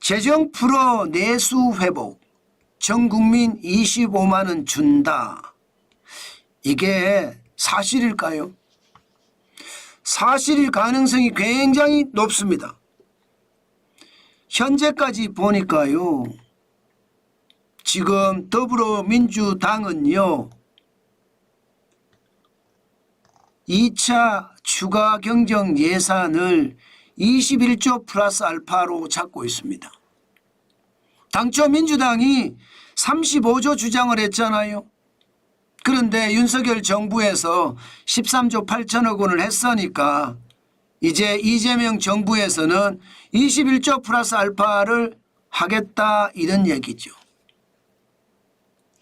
재정 풀어 내수 회복, 전 국민 25만 원 준다. 이게 사실일까요? 사실일 가능성이 굉장히 높습니다. 현재까지 보니까요, 지금 더불어민주당은요 2차 추가 경정 예산을 21조 플러스 알파로 잡고 있습니다. 당초 민주당이 35조 주장을 했잖아요. 그런데 윤석열 정부에서 13조 8천억 원을 했으니까 이제 이재명 정부에서는 21조 플러스 알파를 하겠다 이런 얘기죠.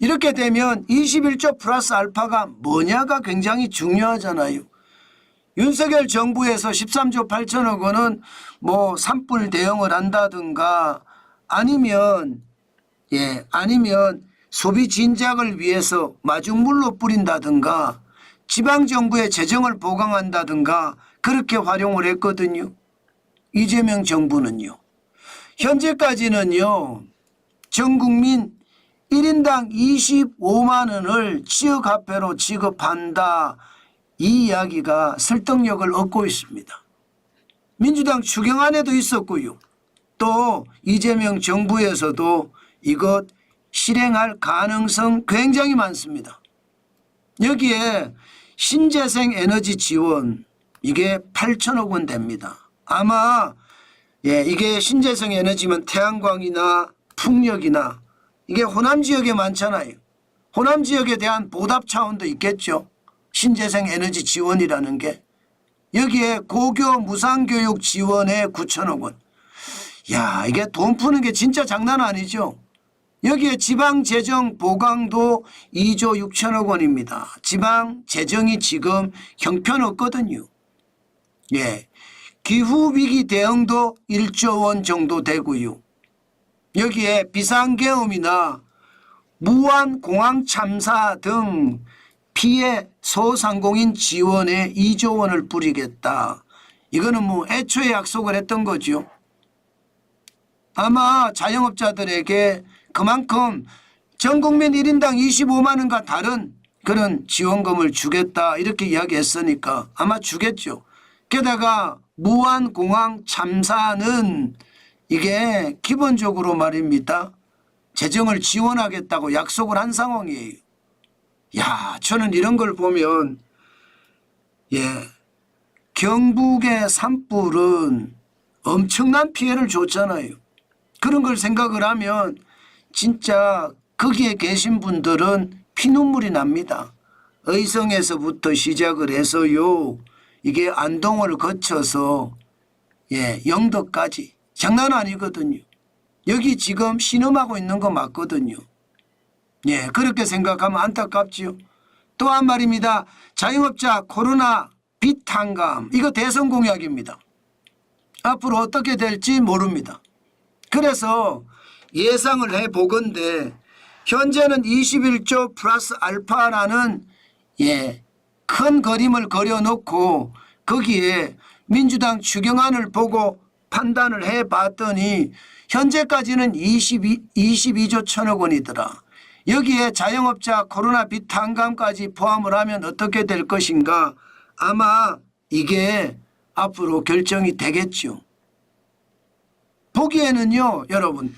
이렇게 되면 21조 플러스 알파가 뭐냐가 굉장히 중요하잖아요. 윤석열 정부에서 13조 8천억 원은 뭐 산불 대응을 한다든가 아니면 소비 진작을 위해서 마중물로 뿌린다든가 지방정부의 재정을 보강한다든가 그렇게 활용을 했거든요. 이재명 정부는요. 현재까지는요. 전 국민 1인당 25만 원을 지역화폐로 지급한다. 이 이야기가 설득력을 얻고 있습니다. 민주당 추경안에도 있었고요. 또 이재명 정부에서도 이것 실행할 가능성 굉장히 많습니다. 여기에 신재생 에너지 지원 이게 8천억 원 됩니다. 아마 이게 신재생 에너지면 태양광이나 풍력이나 이게 호남 지역에 많잖아요. 호남 지역에 대한 보답 차원도 있겠죠. 신재생 에너지 지원이라는 게. 여기에 고교 무상교육 지원에 9천억 원. 야, 이게 돈 푸는 게 진짜 장난 아니죠. 여기에 지방 재정 보강도 2조 6천억 원입니다. 지방 재정이 지금 형편없거든요. 기후위기 대응도 1조 원 정도 되고요. 여기에 비상계엄이나 무한공항 참사 등 피해 소상공인 지원에 2조 원을 뿌리겠다. 이거는 뭐 애초에 약속을 했던 거죠. 아마 자영업자들에게 그만큼 전 국민 1인당 25만 원과 다른 그런 지원금을 주겠다 이렇게 이야기했으니까 아마 주겠죠. 게다가 무한공항 참사는 이게 기본적으로 말입니다. 재정을 지원하겠다고 약속을 한 상황이에요. 야, 저는 이런 걸 보면 경북의 산불은 엄청난 피해를 줬잖아요. 그런 걸 생각을 하면 진짜 거기에 계신 분들은 피눈물이 납니다. 의성에서부터 시작을 해서요. 이게 안동을 거쳐서 영덕까지 장난 아니거든요. 여기 지금 신음하고 있는 거 맞거든요. 그렇게 생각하면 안타깝지요. 또한 말입니다. 자영업자 코로나 빚 탕감 이거 대선 공약입니다. 앞으로 어떻게 될지 모릅니다. 그래서 예상을 해보건대 현재는 21조 플러스 알파라는 큰 그림을 그려놓고 거기에 민주당 추경안을 보고 판단을 해봤더니 현재까지는 22조 1천억 원이더라. 여기에 자영업자 코로나 빚 탕감까지 포함을 하면 어떻게 될 것인가. 아마 이게 앞으로 결정이 되겠죠. 보기에는요 여러분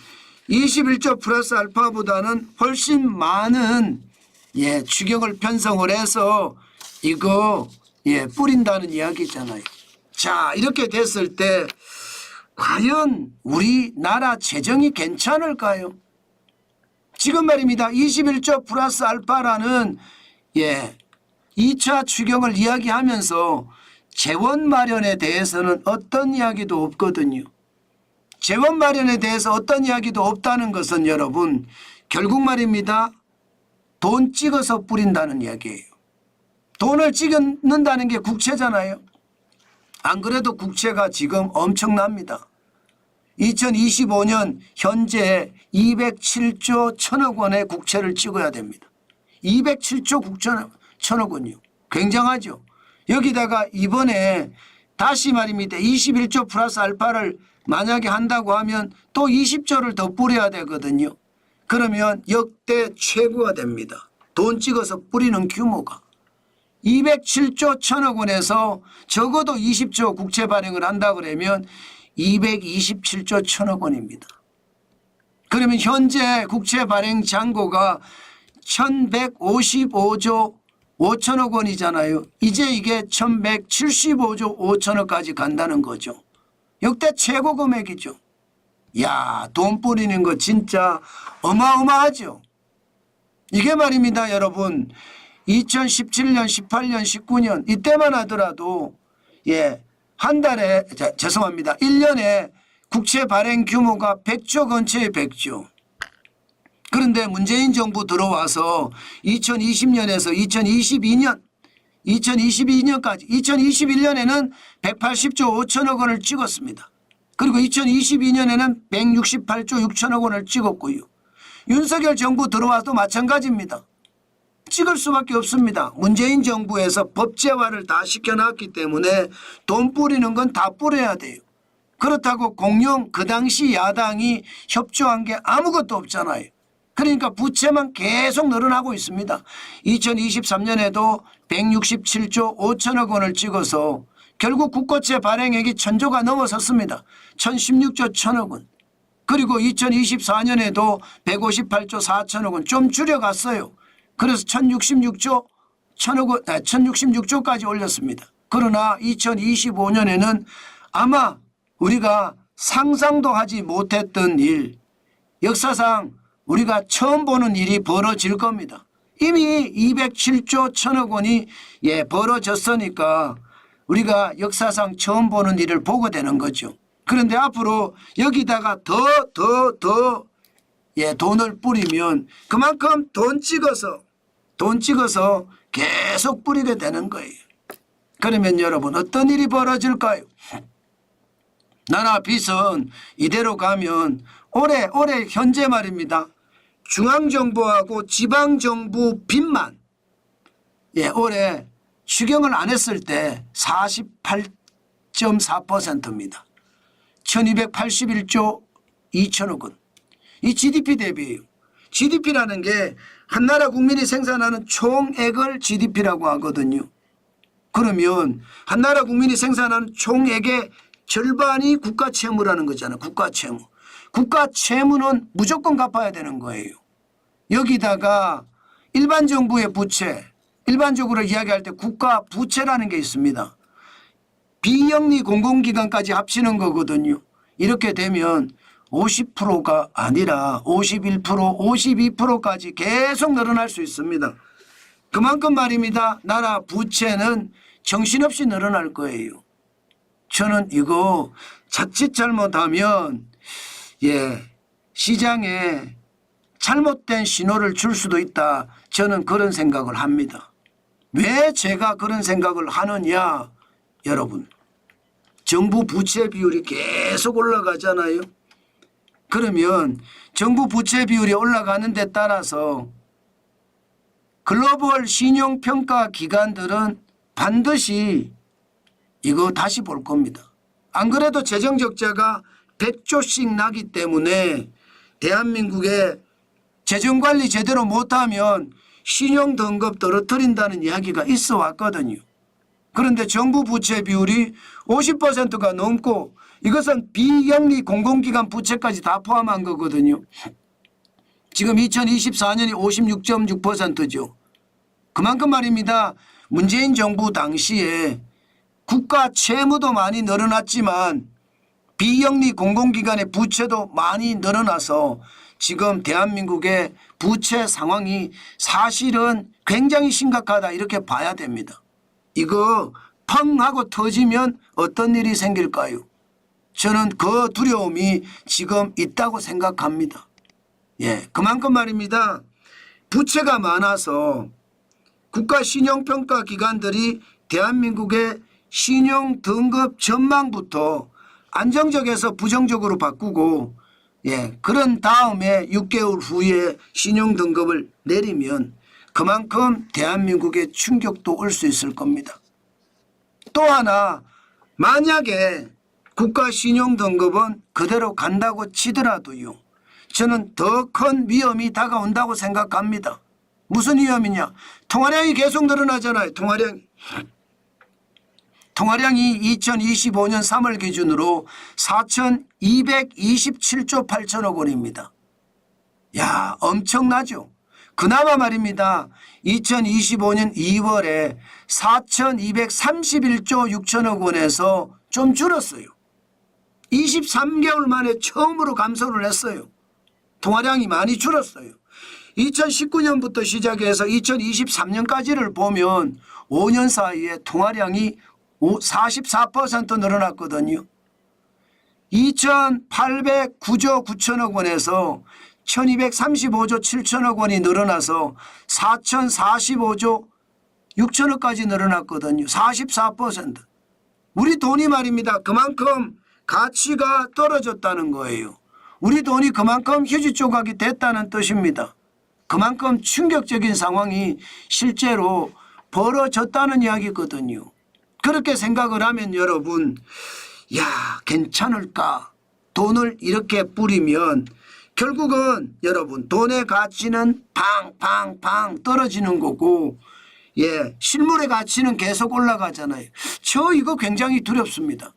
21조 플러스 알파보다는 훨씬 많은 추경을 편성을 해서 이거 뿌린다는 이야기잖아요. 자, 이렇게 됐을 때 과연 우리나라 재정이 괜찮을까요? 지금 말입니다. 21조 플러스 알파라는 2차 추경을 이야기하면서 재원 마련에 대해서는 어떤 이야기도 없거든요. 재원 마련에 대해서 어떤 이야기도 없다는 것은 여러분 결국 말입니다. 돈 찍어서 뿌린다는 이야기예요. 돈을 찍는다는 게 국채잖아요. 안 그래도 국채가 지금 엄청납니다. 2025년 현재 207조 1천억 원의 국채를 찍어야 됩니다. 207조 1천억 원이요. 굉장하죠. 여기다가 이번에 다시 말입니다. 21조 플러스 알파를 만약에 한다고 하면 또 20조를 더 뿌려야 되거든요. 그러면 역대 최고가 됩니다. 돈 찍어서 뿌리는 규모가. 207조 1천억 원에서 적어도 20조 국채 발행을 한다 그러면 227조 1천억 원입니다. 그러면 현재 국채 발행 잔고가 1155조 5천억 원이잖아요. 이제 이게 1175조 5천억까지 간다는 거죠. 역대 최고 금액이죠. 야, 돈 뿌리는 거 진짜 어마어마하죠. 이게 말입니다, 여러분. 2017년, 18년, 19년 이때만 하더라도 한 달에 죄송합니다. 1년에 국채 발행 규모가 100조 근처에 100조. 그런데 문재인 정부 들어와서 2020년에서 2022년까지 2021년에는 180조 5천억 원을 찍었습니다. 그리고 2022년에는 168조 6천억 원을 찍었고요. 윤석열 정부 들어와도 마찬가지입니다. 찍을 수밖에 없습니다. 문재인 정부에서 법제화를 다 시켜놨기 때문에 돈 뿌리는 건 다 뿌려야 돼요. 그렇다고 공영 그 당시 야당이 협조한 게 아무것도 없잖아요. 그러니까 부채만 계속 늘어나고 있습니다. 2023년에도 167조 5천억 원을 찍어서 결국 국고채 발행액이 1000조가 넘어섰습니다. 1016조 1천억 원. 그리고 2024년에도 158조 4천억 원 좀 줄여갔어요. 그래서 1066조 1000억 원, 1066조까지 올렸습니다. 그러나 2025년에는 아마 우리가 상상도 하지 못했던 일, 역사상 우리가 처음 보는 일이 벌어질 겁니다. 이미 207조 1천억 원이 벌어졌으니까 우리가 역사상 처음 보는 일을 보게 되는 거죠. 그런데 앞으로 여기다가 더 돈을 뿌리면 그만큼 돈 찍어서 계속 뿌리게 되는 거예요. 그러면 여러분 어떤 일이 벌어질까요? 나라 빚은 이대로 가면 올해 현재 말입니다. 중앙정부하고 지방정부 빚만 올해 추경을 안 했을 때 48.4%입니다. 1281조 2천억 원. 이 GDP 대비예요. GDP라는 게 한 나라 국민이 생산하는 총액을 GDP라고 하거든요. 그러면 한 나라 국민이 생산하는 총액의 절반이 국가 채무라는 거잖아요. 국가 채무. 국가 채무는 무조건 갚아야 되는 거예요. 여기다가 일반 정부의 부채, 일반적으로 이야기할 때 국가 부채라는 게 있습니다. 비영리 공공기관까지 합치는 거거든요. 이렇게 되면 50%가 아니라 51%, 52%까지 계속 늘어날 수 있습니다. 그만큼 말입니다. 나라 부채는 정신없이 늘어날 거예요. 저는 이거 자칫 잘못하면 시장에 잘못된 신호를 줄 수도 있다. 저는 그런 생각을 합니다. 왜 제가 그런 생각을 하느냐? 여러분, 정부 부채 비율이 계속 올라가잖아요. 그러면 정부 부채 비율이 올라가는 데 따라서 글로벌 신용평가 기관들은 반드시 이거 다시 볼 겁니다. 안 그래도 재정적자가 100조씩 나기 때문에 대한민국의 재정관리 제대로 못하면 신용등급 떨어뜨린다는 이야기가 있어 왔거든요. 그런데 정부 부채 비율이 50%가 넘고 이것은 비영리 공공기관 부채까지 다 포함한 거거든요. 지금 2024년이 56.6%죠. 그만큼 말입니다. 문재인 정부 당시에 국가 채무도 많이 늘어났지만 비영리 공공기관의 부채도 많이 늘어나서 지금 대한민국의 부채 상황이 사실은 굉장히 심각하다 이렇게 봐야 됩니다. 이거 펑 하고 터지면 어떤 일이 생길까요? 저는 그 두려움이 지금 있다고 생각합니다. 그만큼 말입니다. 부채가 많아서 국가 신용평가 기관들이 대한민국의 신용 등급 전망부터 안정적에서 부정적으로 바꾸고 그런 다음에 6개월 후에 신용 등급을 내리면 그만큼 대한민국에 충격도 올 수 있을 겁니다. 또 하나 만약에 국가 신용 등급은 그대로 간다고 치더라도요. 저는 더 큰 위험이 다가온다고 생각합니다. 무슨 위험이냐? 통화량이 계속 늘어나잖아요. 통화량이 2025년 3월 기준으로 4,227조 8천억 원입니다. 야, 엄청나죠? 그나마 말입니다. 2025년 2월에 4,231조 6천억 원에서 좀 줄었어요. 23개월 만에 처음으로 감소를 했어요. 통화량이 많이 줄었어요. 2019년부터 시작해서 2023년까지를 보면 5년 사이에 통화량이 44% 늘어났거든요. 2,809조 9천억 원에서 1,235조 7천억 원이 늘어나서 4,045조 6천억까지 늘어났거든요. 44%. 우리 돈이 말입니다. 그만큼 가치가 떨어졌다는 거예요. 우리 돈이 그만큼 휴지 조각이 됐다는 뜻입니다. 그만큼 충격적인 상황이 실제로 벌어졌다는 이야기거든요. 그렇게 생각을 하면 여러분, 야, 괜찮을까? 돈을 이렇게 뿌리면 결국은 여러분 돈의 가치는 팡팡팡 떨어지는 거고, 예, 실물의 가치는 계속 올라가잖아요. 저 이거 굉장히 두렵습니다.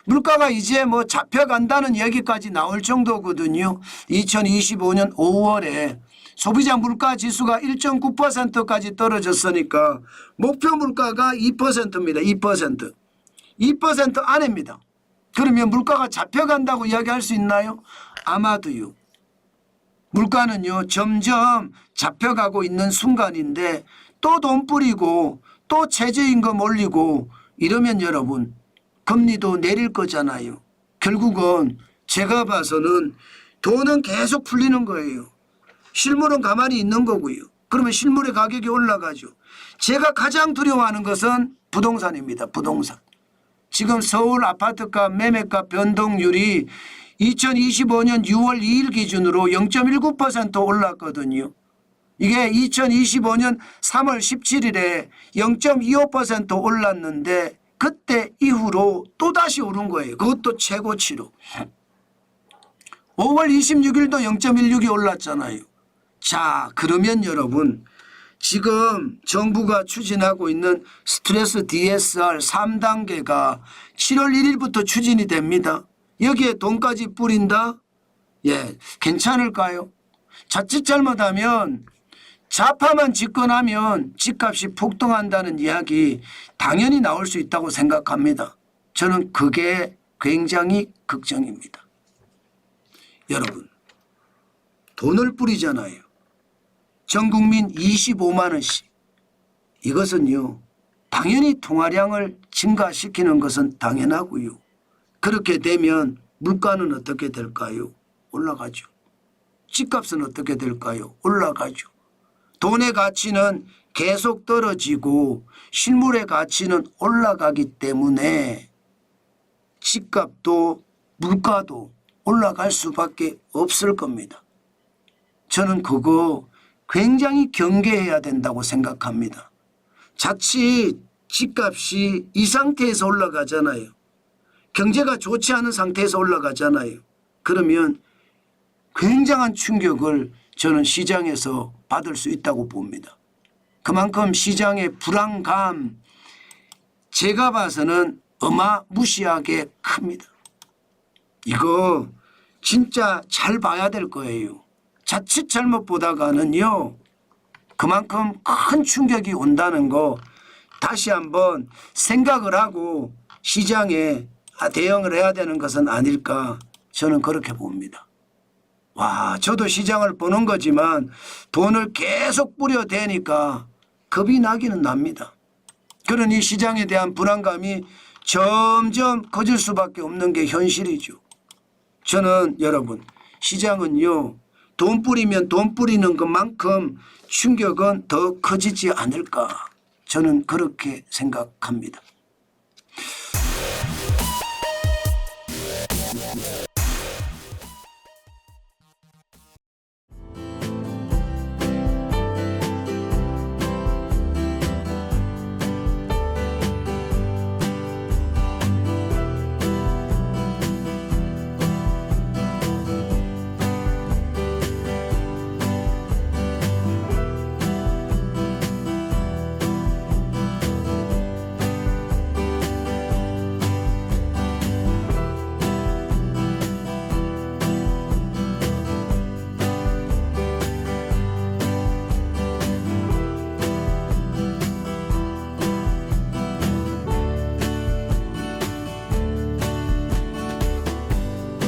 물가가 이제 뭐 잡혀간다는 얘기까지 나올 정도거든요. 2025년 5월에 소비자 물가 지수가 1.9%까지 떨어졌으니까 목표 물가가 2%입니다. 2%. 2% 안입니다. 그러면 물가가 잡혀간다고 이야기할 수 있나요? 아마도요. 물가는요 점점 잡혀가고 있는 순간인데 또 돈 뿌리고 또 최저임금 올리고 이러면 여러분 금리도 내릴 거잖아요. 결국은 제가 봐서는 돈은 계속 풀리는 거예요. 실물은 가만히 있는 거고요. 그러면 실물의 가격이 올라가죠. 제가 가장 두려워하는 것은 부동산입니다. 부동산. 지금 서울 아파트값 매매가 변동률이 2025년 6월 2일 기준으로 0.19% 올랐거든요. 이게 2025년 3월 17일에 0.25% 올랐는데 그때 이후로 또다시 오른 거예요. 그것도 최고치로. 5월 26일도 0.16이 올랐잖아요. 자, 그러면 여러분 지금 정부가 추진하고 있는 스트레스 DSR 3단계가 7월 1일부터 추진이 됩니다. 여기에 돈까지 뿌린다? 예, 괜찮을까요? 자칫 잘못하면 좌파만 집권하면 집값이 폭등한다는 이야기 당연히 나올 수 있다고 생각합니다. 저는 그게 굉장히 걱정입니다. 여러분, 돈을 뿌리잖아요. 전 국민 25만 원씩. 이것은요, 당연히 통화량을 증가시키는 것은 당연하고요. 그렇게 되면 물가는 어떻게 될까요? 올라가죠. 집값은 어떻게 될까요? 올라가죠. 돈의 가치는 계속 떨어지고 실물의 가치는 올라가기 때문에 집값도 물가도 올라갈 수밖에 없을 겁니다. 저는 그거 굉장히 경계해야 된다고 생각합니다. 자칫 집값이 이 상태에서 올라가잖아요. 경제가 좋지 않은 상태에서 올라가잖아요. 그러면 굉장한 충격을 저는 시장에서 받을 수 있다고 봅니다. 그만큼 시장의 불안감 제가 봐서는 어마무시하게 큽니다. 이거 진짜 잘 봐야 될 거예요. 자칫 잘못 보다가는요 그만큼 큰 충격이 온다는 거 다시 한번 생각을 하고 시장에 대응을 해야 되는 것은 아닐까 저는 그렇게 봅니다. 와, 저도 시장을 보는 거지만 돈을 계속 뿌려대니까 겁이 나기는 납니다. 그러니 시장에 대한 불안감이 점점 커질 수밖에 없는 게 현실이죠. 저는 여러분 시장은요 돈 뿌리면 돈 뿌리는 것만큼 충격은 더 커지지 않을까 저는 그렇게 생각합니다.